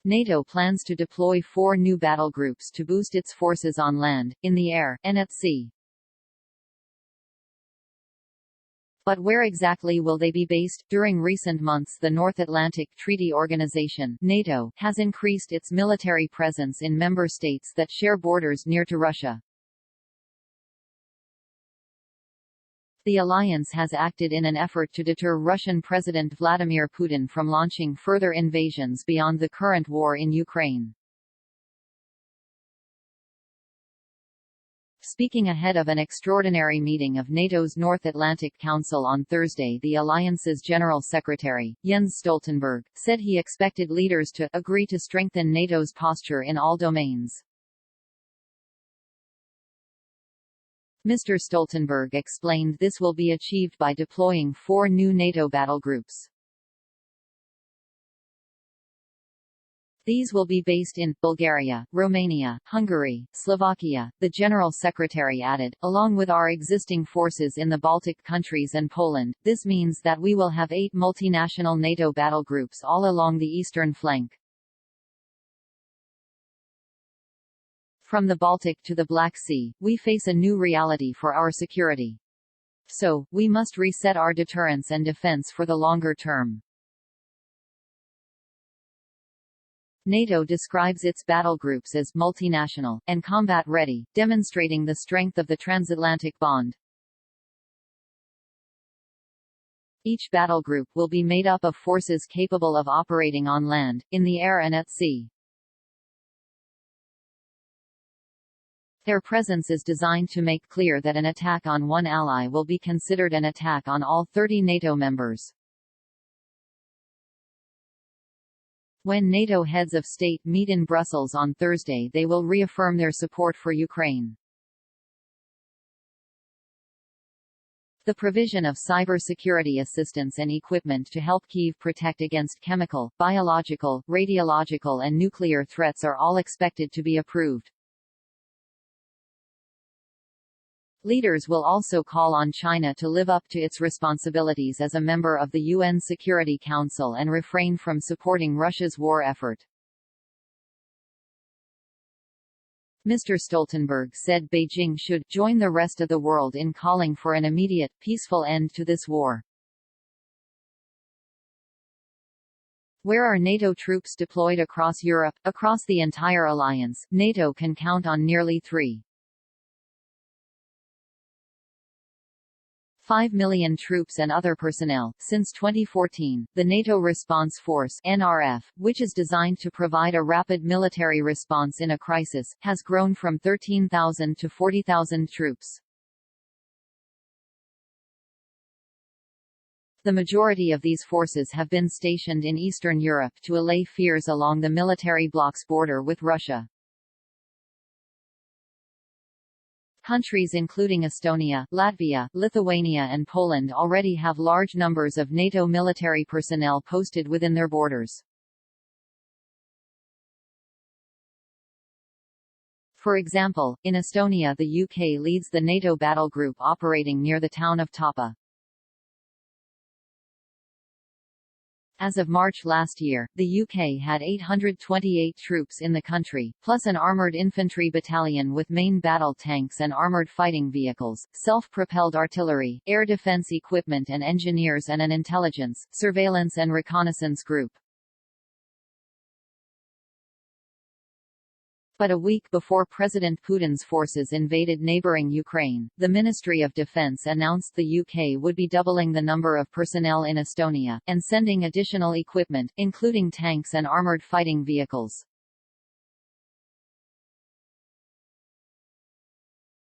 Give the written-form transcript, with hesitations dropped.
NATO plans to deploy 4 new battle groups to boost its forces on land, in the air, and at sea. But where exactly will they be based? During recent months, the North Atlantic Treaty Organization (NATO) has increased its military presence in member states that share borders near to Russia. The alliance has acted in an effort to deter Russian President Vladimir Putin from launching further invasions beyond the current war in Ukraine. Speaking ahead of an extraordinary meeting of NATO's North Atlantic Council on Thursday, the alliance's General Secretary, Jens Stoltenberg, said he expected leaders to agree to strengthen NATO's posture in all domains. Mr. Stoltenberg explained this will be achieved by deploying 4 new NATO battle groups. These will be based in Bulgaria, Romania, Hungary, Slovakia, the General Secretary added, along with our existing forces in the Baltic countries and Poland. This means that we will have 8 multinational NATO battle groups all along the eastern flank. From the Baltic to the Black Sea, we face a new reality for our security. So, we must reset our deterrence and defense for the longer term. NATO describes its battle groups as multinational and combat-ready, demonstrating the strength of the transatlantic bond. Each battle group will be made up of forces capable of operating on land, in the air and at sea. Their presence is designed to make clear that an attack on one ally will be considered an attack on all 30 NATO members. When NATO heads of state meet in Brussels on Thursday, they will reaffirm their support for Ukraine. The provision of cybersecurity assistance and equipment to help Kyiv protect against chemical, biological, radiological and nuclear threats are all expected to be approved. Leaders will also call on China to live up to its responsibilities as a member of the UN Security Council and refrain from supporting Russia's war effort. Mr. Stoltenberg said Beijing should join the rest of the world in calling for an immediate, peaceful end to this war. Where are NATO troops deployed across Europe? Across the entire alliance, NATO can count on nearly 3.5 million troops and other personnel. Since 2014, the NATO Response Force (NRF), which is designed to provide a rapid military response in a crisis, has grown from 13,000 to 40,000 troops. The majority of these forces have been stationed in Eastern Europe to allay fears along the military bloc's border with Russia. Countries including Estonia, Latvia, Lithuania and Poland already have large numbers of NATO military personnel posted within their borders. For example, in Estonia the UK leads the NATO battle group operating near the town of Tapa. As of March last year, the UK had 828 troops in the country, plus an armoured infantry battalion with main battle tanks and armoured fighting vehicles, self-propelled artillery, air defence equipment and engineers and an intelligence, surveillance and reconnaissance group. But a week before President Putin's forces invaded neighbouring Ukraine, the Ministry of Defence announced the UK would be doubling the number of personnel in Estonia, and sending additional equipment, including tanks and armoured fighting vehicles.